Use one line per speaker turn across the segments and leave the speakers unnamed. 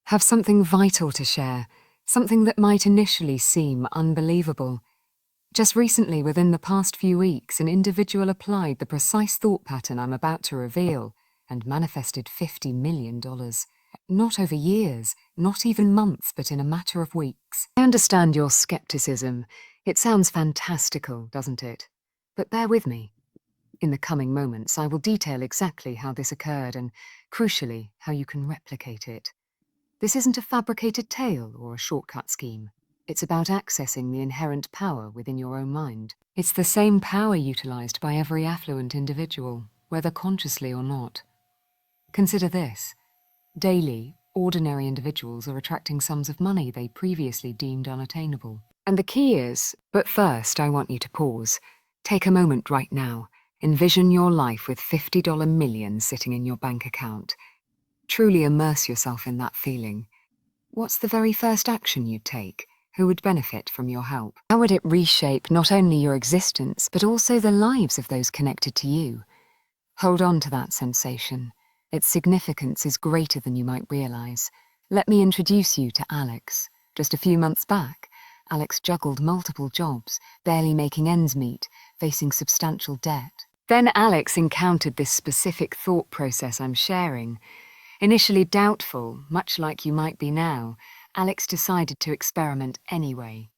have something vital to share, something that might initially seem unbelievable. Just recently, within the past few weeks, an individual applied the precise thought pattern I'm about to reveal and manifested $50 million. Not over years, not even months, but in a matter of weeks. I understand your skepticism. It sounds fantastical, doesn't it? But bear with me. In the coming moments, I will detail exactly how this occurred and, crucially, how you can replicate it. This isn't a fabricated tale or a shortcut scheme. It's about accessing the inherent power within your own mind. It's the same power utilized by every affluent individual, whether consciously or not. Consider this. Daily, ordinary individuals are attracting sums of money they previously deemed unattainable. And the key is, but first I want you to pause. Take a moment right now. Envision your life with $50 million sitting in your bank account. Truly immerse yourself in that feeling. What's the very first action you'd take? Who would benefit from your help? How would it reshape not only your existence, but also the lives of those connected to you? Hold on to that sensation. Its significance is greater than you might realize. Let me introduce you to Alex. Just a few months back, Alex juggled multiple jobs, barely making ends meet, facing substantial debt. Then Alex encountered this specific thought process I'm sharing. Initially doubtful, much like you might be now, Alex decided to experiment anyway.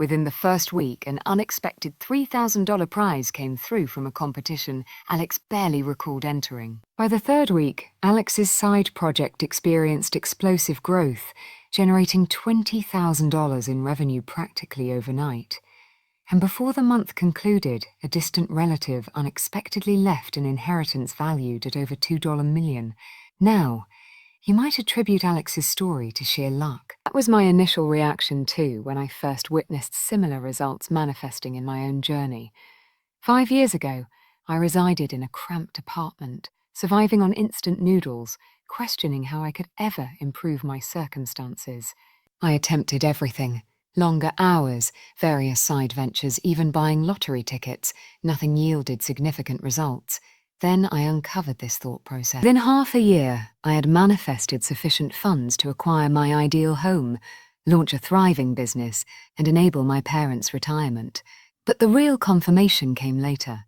Within the first week, an unexpected $3,000 prize came through from a competition Alex barely recalled entering. By the third week, Alex's side project experienced explosive growth, generating $20,000 in revenue practically overnight. And before the month concluded, a distant relative unexpectedly left an inheritance valued at over $2 million. Now, you might attribute Alex's story to sheer luck. That was my initial reaction too when I first witnessed similar results manifesting in my own journey. 5 years ago, I resided in a cramped apartment, surviving on instant noodles, questioning how I could ever improve my circumstances. I attempted everything. Longer hours, various side ventures, even buying lottery tickets. Nothing yielded significant results. Then I uncovered this thought process. Within half a year, I had manifested sufficient funds to acquire my ideal home, launch a thriving business, and enable my parents' retirement. But the real confirmation came later.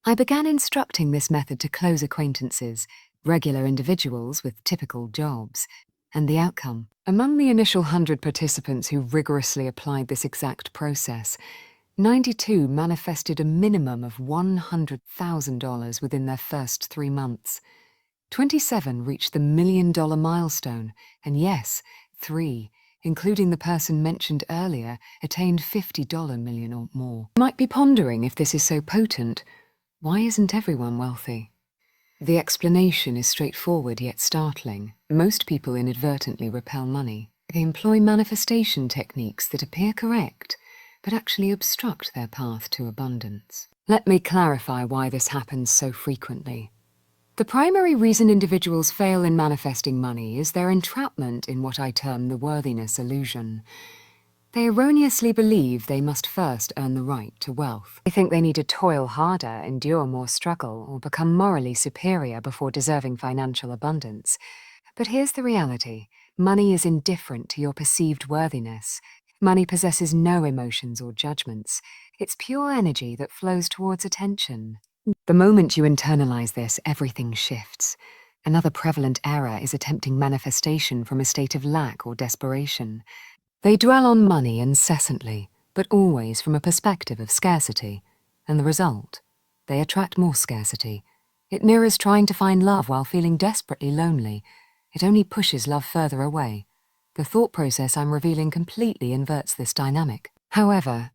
I began instructing this method to close acquaintances, regular individuals with typical jobs, and the outcome. Among the initial 100 participants who rigorously applied this exact process, 92 manifested a minimum of $100,000 within their first 3 months. 27 reached the $1 million milestone, and yes, 3, including the person mentioned earlier, attained $50 million or more. You might be pondering if this is so potent, why isn't everyone wealthy? The explanation is straightforward yet startling. Most people inadvertently repel money. They employ manifestation techniques that appear correct, but actually obstruct their path to abundance. Let me clarify why this happens so frequently. The primary reason individuals fail in manifesting money is their entrapment in what I term the worthiness illusion. They erroneously believe they must first earn the right to wealth. They think they need to toil harder, endure more struggle, or become morally superior before deserving financial abundance. But here's the reality. Money is indifferent to your perceived worthiness. Money possesses no emotions or judgments. It's pure energy that flows towards attention. The moment you internalize this, everything shifts. Another prevalent error is attempting manifestation from a state of lack or desperation. They dwell on money incessantly, but always from a perspective of scarcity. And the result? They attract more scarcity. It mirrors trying to find love while feeling desperately lonely. It only pushes love further away. The thought process I'm revealing completely inverts this dynamic. However,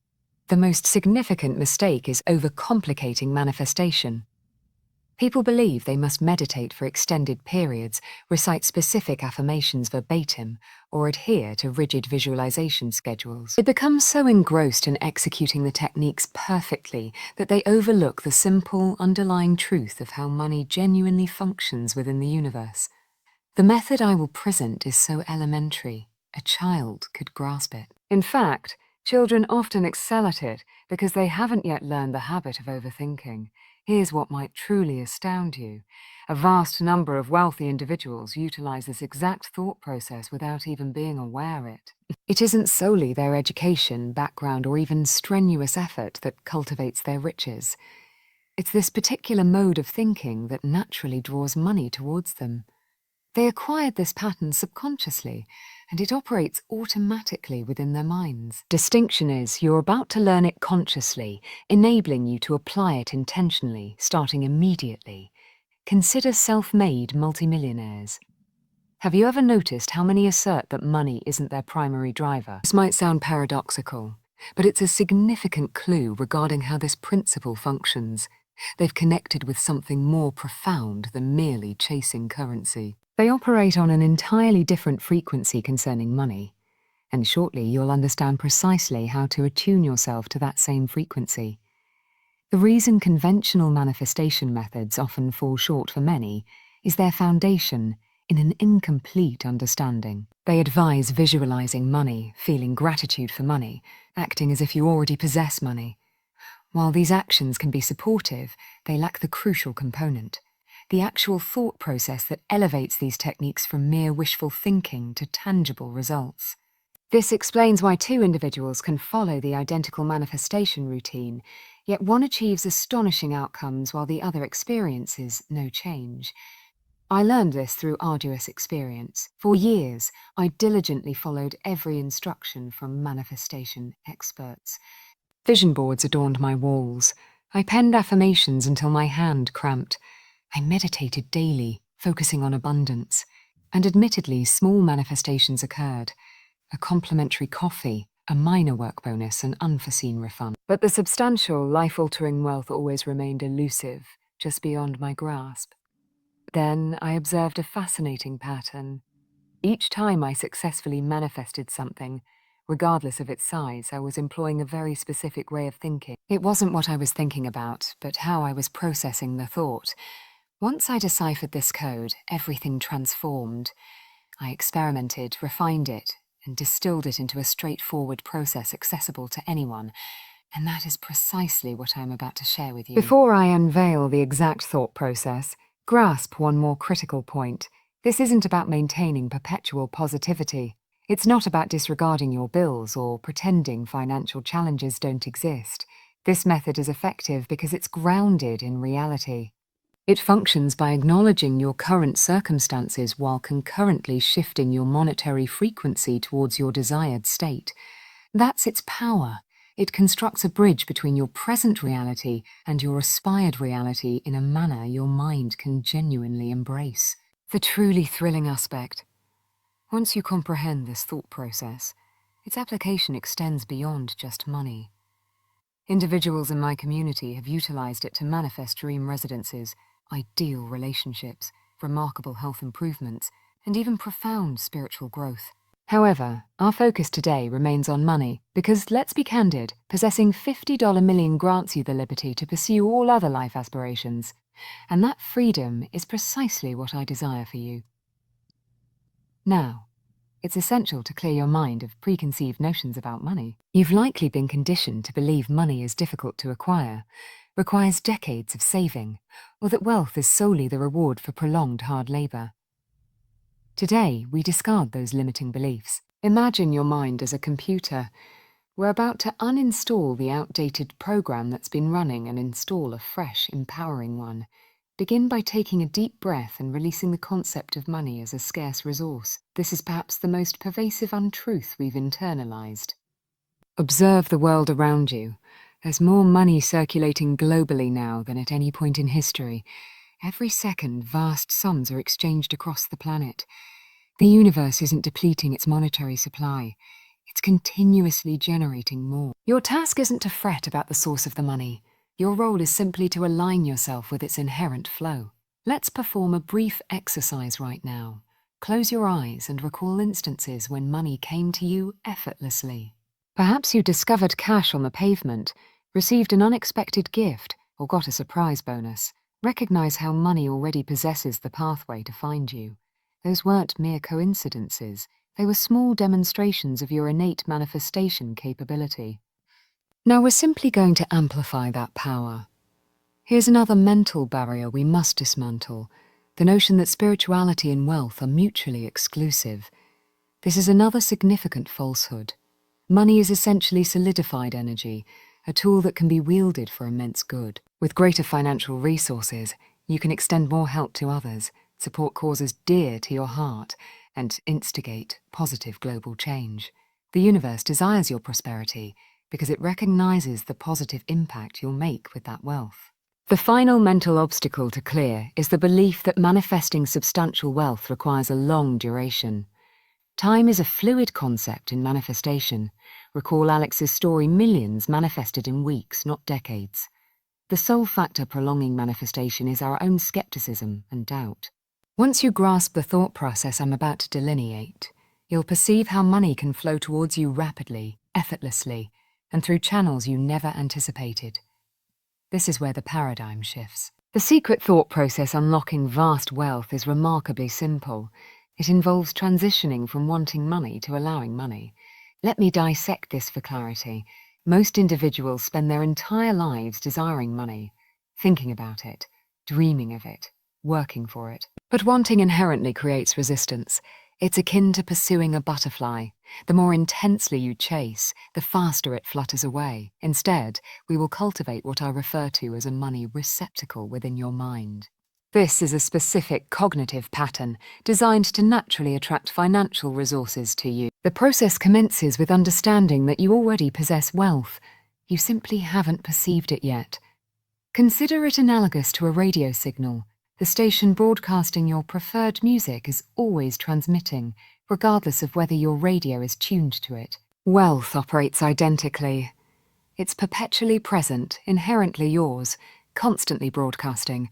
the most significant mistake is overcomplicating manifestation. People believe they must meditate for extended periods, recite specific affirmations verbatim, or adhere to rigid visualization schedules. They become so engrossed in executing the techniques perfectly that they overlook the simple, underlying truth of how money genuinely functions within the universe. The method I will present is so elementary, a child could grasp it. In fact, children often excel at it because they haven't yet learned the habit of overthinking. Here's what might truly astound you. A vast number of wealthy individuals utilize this exact thought process without even being aware it. It isn't solely their education, background, or even strenuous effort that cultivates their riches. It's this particular mode of thinking that naturally draws money towards them. They acquired this pattern subconsciously, and it operates automatically within their minds. Distinction is you're about to learn it consciously, enabling you to apply it intentionally, starting immediately. Consider self-made multimillionaires. Have you ever noticed how many assert that money isn't their primary driver? This might sound paradoxical, but it's a significant clue regarding how this principle functions. They've connected with something more profound than merely chasing currency. They operate on an entirely different frequency concerning money, and shortly you'll understand precisely how to attune yourself to that same frequency. The reason conventional manifestation methods often fall short for many is their foundation in an incomplete understanding. They advise visualizing money, feeling gratitude for money, acting as if you already possess money. While these actions can be supportive, they lack the crucial component, the actual thought process that elevates these techniques from mere wishful thinking to tangible results. This explains why two individuals can follow the identical manifestation routine, yet one achieves astonishing outcomes while the other experiences no change. I learned this through arduous experience. For years, I diligently followed every instruction from manifestation experts. Vision boards adorned my walls. I penned affirmations until my hand cramped. I meditated daily, focusing on abundance. And admittedly, small manifestations occurred. A complimentary coffee, a minor work bonus, an unforeseen refund. But the substantial, life-altering wealth always remained elusive, just beyond my grasp. Then I observed a fascinating pattern. Each time I successfully manifested something, regardless of its size, I was employing a very specific way of thinking. It wasn't what I was thinking about, but how I was processing the thought. Once I deciphered this code, everything transformed. I experimented, refined it, and distilled it into a straightforward process accessible to anyone. And that is precisely what I am about to share with you. Before I unveil the exact thought process, grasp one more critical point. This isn't about maintaining perpetual positivity. It's not about disregarding your bills or pretending financial challenges don't exist. This method is effective because it's grounded in reality. It functions by acknowledging your current circumstances while concurrently shifting your monetary frequency towards your desired state. That's its power. It constructs a bridge between your present reality and your aspired reality in a manner your mind can genuinely embrace. The truly thrilling aspect. Once you comprehend this thought process, its application extends beyond just money. Individuals in my community have utilized it to manifest dream residences, ideal relationships, remarkable health improvements, and even profound spiritual growth. However, our focus today remains on money because, let's be candid, possessing $50 million grants you the liberty to pursue all other life aspirations. And that freedom is precisely what I desire for you. Now, it's essential to clear your mind of preconceived notions about money. You've likely been conditioned to believe money is difficult to acquire, requires decades of saving, or that wealth is solely the reward for prolonged hard labor. Today, we discard those limiting beliefs. Imagine your mind as a computer. We're about to uninstall the outdated program that's been running and install a fresh, empowering one. Begin by taking a deep breath and releasing the concept of money as a scarce resource. This is perhaps the most pervasive untruth we've internalized. Observe the world around you. There's more money circulating globally now than at any point in history. Every second, vast sums are exchanged across the planet. The universe isn't depleting its monetary supply. It's continuously generating more. Your task isn't to fret about the source of the money. Your role is simply to align yourself with its inherent flow. Let's perform a brief exercise right now. Close your eyes and recall instances when money came to you effortlessly. Perhaps you discovered cash on the pavement, received an unexpected gift, or got a surprise bonus. Recognize how money already possesses the pathway to find you. Those weren't mere coincidences. They were small demonstrations of your innate manifestation capability. Now we're simply going to amplify that power. Here's another mental barrier we must dismantle: the notion that spirituality and wealth are mutually exclusive. This is another significant falsehood. Money is essentially solidified energy, a tool that can be wielded for immense good. With greater financial resources, you can extend more help to others, support causes dear to your heart, and instigate positive global change. The universe desires your prosperity because it recognizes the positive impact you'll make with that wealth. The final mental obstacle to clear is the belief that manifesting substantial wealth requires a long duration. Time is a fluid concept in manifestation. Recall Alex's story: millions manifested in weeks, not decades. The sole factor prolonging manifestation is our own skepticism and doubt. Once you grasp the thought process I'm about to delineate, you'll perceive how money can flow towards you rapidly, effortlessly, and through channels you never anticipated. This is where the paradigm shifts. The secret thought process unlocking vast wealth is remarkably simple. It involves transitioning from wanting money to allowing money. Let me dissect this for clarity. Most individuals spend their entire lives desiring money, thinking about it, dreaming of it, working for it. But wanting inherently creates resistance. It's akin to pursuing a butterfly. The more intensely you chase, the faster it flutters away. Instead, we will cultivate what I refer to as a money receptacle within your mind. This is a specific cognitive pattern designed to naturally attract financial resources to you. The process commences with understanding that you already possess wealth. You simply haven't perceived it yet. Consider it analogous to a radio signal. The station broadcasting your preferred music is always transmitting, regardless of whether your radio is tuned to it. Wealth operates identically. It's perpetually present, inherently yours, constantly broadcasting.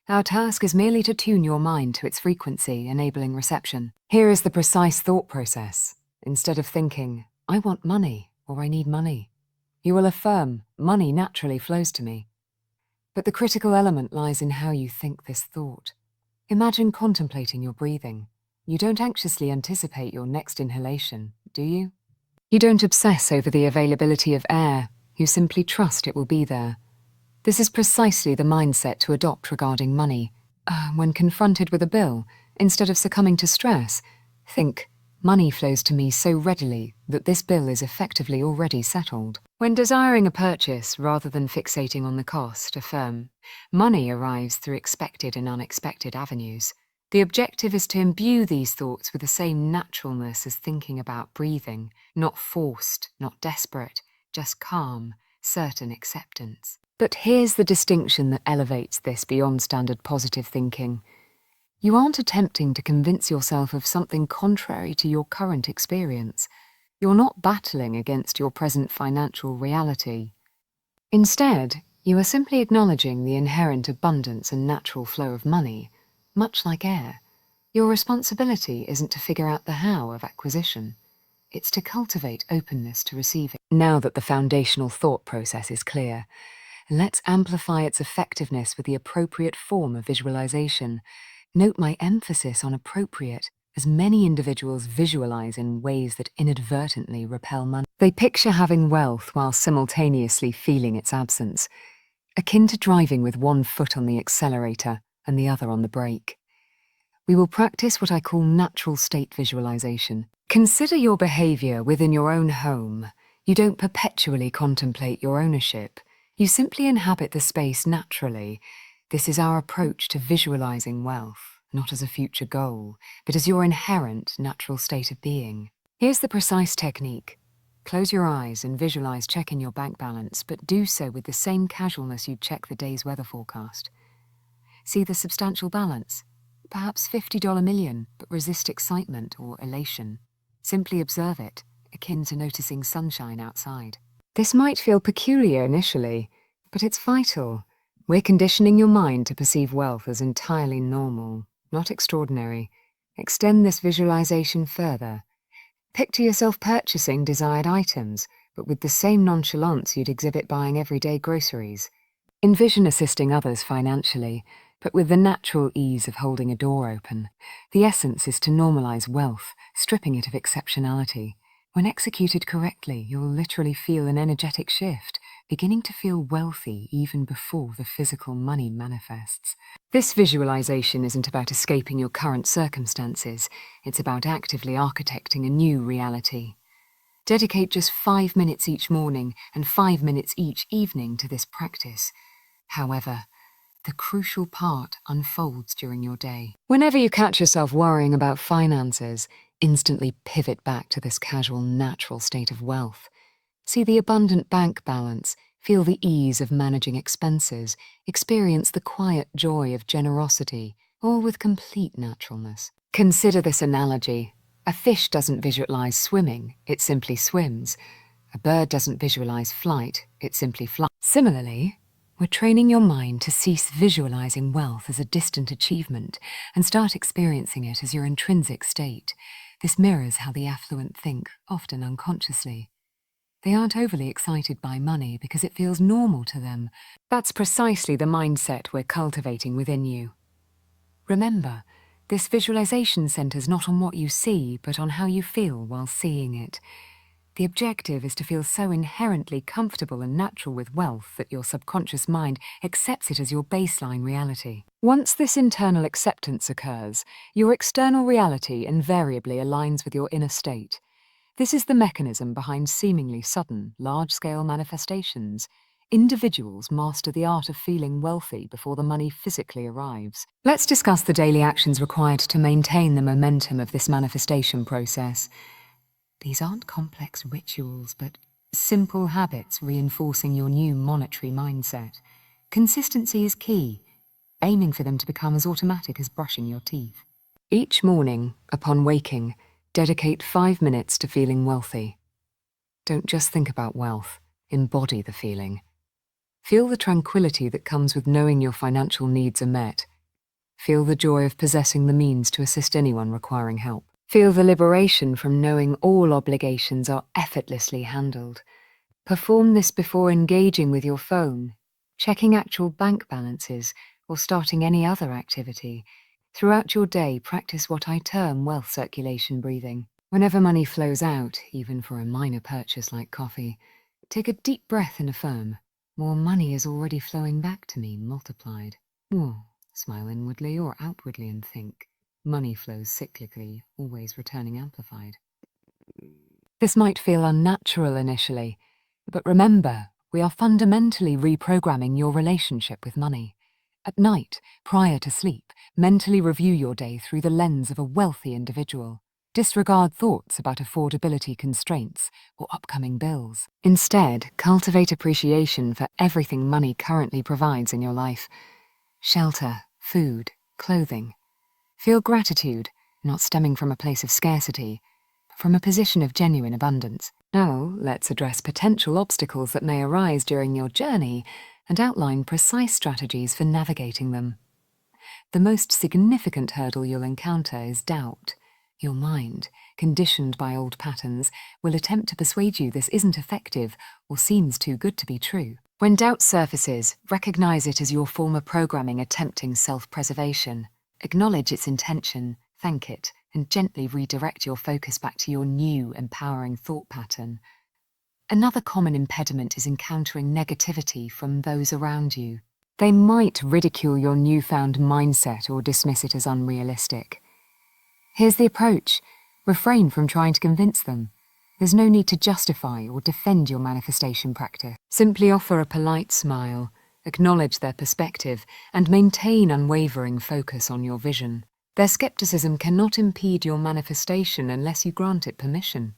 Our task is merely to tune your mind to its frequency, enabling reception. Here is the precise thought process. Instead of thinking, I want money, or I need money, you will affirm, money naturally flows to me. But the critical element lies in how you think this thought. Imagine contemplating your breathing. You don't anxiously anticipate your next inhalation, do you? You don't obsess over the availability of air. You simply trust it will be there. This is precisely the mindset to adopt regarding money. When confronted with a bill, instead of succumbing to stress, think, money flows to me so readily that this bill is effectively already settled. When desiring a purchase rather than fixating on the cost, affirm, money arrives through expected and unexpected avenues. The objective is to imbue these thoughts with the same naturalness as thinking about breathing, not forced, not desperate, just calm, certain acceptance. But here's the distinction that elevates this beyond standard positive thinking. You aren't attempting to convince yourself of something contrary to your current experience. You're not battling against your present financial reality. Instead, you are simply acknowledging the inherent abundance and natural flow of money, much like air. Your responsibility isn't to figure out the how of acquisition. It's to cultivate openness to receiving. Now that the foundational thought process is clear, let's amplify its effectiveness with the appropriate form of visualization. Note my emphasis on appropriate, as many individuals visualize in ways that inadvertently repel money. They picture having wealth while simultaneously feeling its absence, akin to driving with one foot on the accelerator and the other on the brake. We will practice what I call natural state visualization. Consider your behavior within your own home. You don't perpetually contemplate your ownership. You simply inhabit the space naturally. This is our approach to visualizing wealth, not as a future goal, but as your inherent natural state of being. Here's the precise technique. Close your eyes and visualize checking your bank balance, but do so with the same casualness you'd check the day's weather forecast. See the substantial balance? Perhaps $50 million, but resist excitement or elation. Simply observe it, akin to noticing sunshine outside. This might feel peculiar initially, but it's vital. We're conditioning your mind to perceive wealth as entirely normal, not extraordinary. Extend this visualization further. Picture yourself purchasing desired items, but with the same nonchalance you'd exhibit buying everyday groceries. Envision assisting others financially, but with the natural ease of holding a door open. The essence is to normalize wealth, stripping it of exceptionality. When executed correctly, you'll literally feel an energetic shift. beginning to feel wealthy even before the physical money manifests. This visualization isn't about escaping your current circumstances, it's about actively architecting a new reality. Dedicate just 5 minutes each morning and 5 minutes each evening to this practice. However, the crucial part unfolds during your day. Whenever you catch yourself worrying about finances, instantly pivot back to this casual, natural state of wealth. See the abundant bank balance, feel the ease of managing expenses, experience the quiet joy of generosity, all with complete naturalness. Consider this analogy. A fish doesn't visualize swimming, it simply swims. A bird doesn't visualize flight, it simply flies. Similarly, we're training your mind to cease visualizing wealth as a distant achievement and start experiencing it as your intrinsic state. This mirrors how the affluent think, often unconsciously. They aren't overly excited by money because it feels normal to them. That's precisely the mindset we're cultivating within you. Remember, this visualization centers not on what you see, but on how you feel while seeing it. The objective is to feel so inherently comfortable and natural with wealth that your subconscious mind accepts it as your baseline reality. Once this internal acceptance occurs, your external reality invariably aligns with your inner state. This is the mechanism behind seemingly sudden, large-scale manifestations. Individuals master the art of feeling wealthy before the money physically arrives. Let's discuss the daily actions required to maintain the momentum of this manifestation process. These aren't complex rituals, but simple habits reinforcing your new monetary mindset. Consistency is key, aiming for them to become as automatic as brushing your teeth. Each morning, upon waking, dedicate 5 minutes to feeling wealthy. Don't just think about wealth, embody the feeling. Feel the tranquility that comes with knowing your financial needs are met. Feel the joy of possessing the means to assist anyone requiring help. Feel the liberation from knowing all obligations are effortlessly handled. Perform this before engaging with your phone, checking actual bank balances, or starting any other activity. Throughout your day, practice what I term wealth circulation breathing. Whenever money flows out, even for a minor purchase like coffee, take a deep breath and affirm, more money is already flowing back to me, multiplied. Or smile inwardly or outwardly and think, money flows cyclically, always returning amplified. This might feel unnatural initially, but remember, we are fundamentally reprogramming your relationship with money. At night, prior to sleep, mentally review your day through the lens of a wealthy individual. Disregard thoughts about affordability constraints or upcoming bills. Instead, cultivate appreciation for everything money currently provides in your life. Shelter, food, clothing. Feel gratitude, not stemming from a place of scarcity, but from a position of genuine abundance. Now, let's address potential obstacles that may arise during your journey and outline precise strategies for navigating them. The most significant hurdle you'll encounter is doubt. Your mind, conditioned by old patterns, will attempt to persuade you this isn't effective or seems too good to be true. When doubt surfaces, recognize it as your former programming attempting self-preservation. Acknowledge its intention, thank it, and gently redirect your focus back to your new, empowering thought pattern. Another common impediment is encountering negativity from those around you. They might ridicule your newfound mindset or dismiss it as unrealistic. Here's the approach. Refrain from trying to convince them. There's no need to justify or defend your manifestation practice. Simply offer a polite smile, acknowledge their perspective, and maintain unwavering focus on your vision. Their skepticism cannot impede your manifestation unless you grant it permission.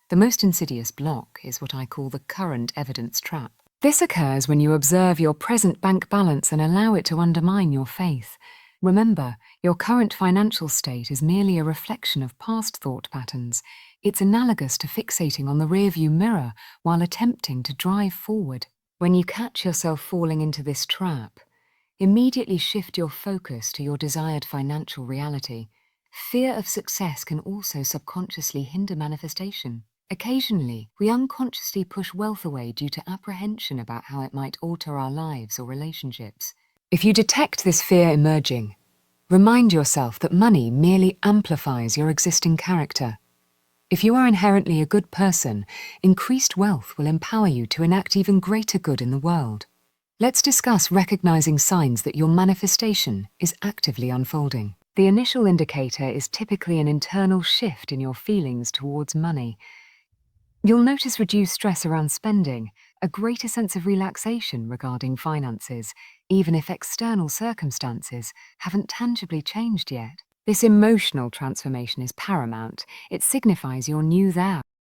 The most insidious block is what I call the current evidence trap. This occurs when you observe your present bank balance and allow it to undermine your faith. Remember, your current financial state is merely a reflection of past thought patterns. It's analogous to fixating on the rearview mirror while attempting to drive forward. When you catch yourself falling into this trap, immediately shift your focus to your desired financial reality. Fear of success can also subconsciously hinder manifestation. Occasionally, we unconsciously push wealth away due to apprehension about how it might alter our lives or relationships. If you detect this fear emerging, remind yourself that money merely amplifies your existing character. If you are inherently a good person, increased wealth will empower you to enact even greater good in the world. Let's discuss recognizing signs that your manifestation is actively unfolding. The initial indicator is typically an internal shift in your feelings towards money. You'll notice reduced stress around spending, a greater sense of relaxation regarding finances, even if external circumstances haven't tangibly changed yet. This emotional transformation is paramount. It signifies your new thou.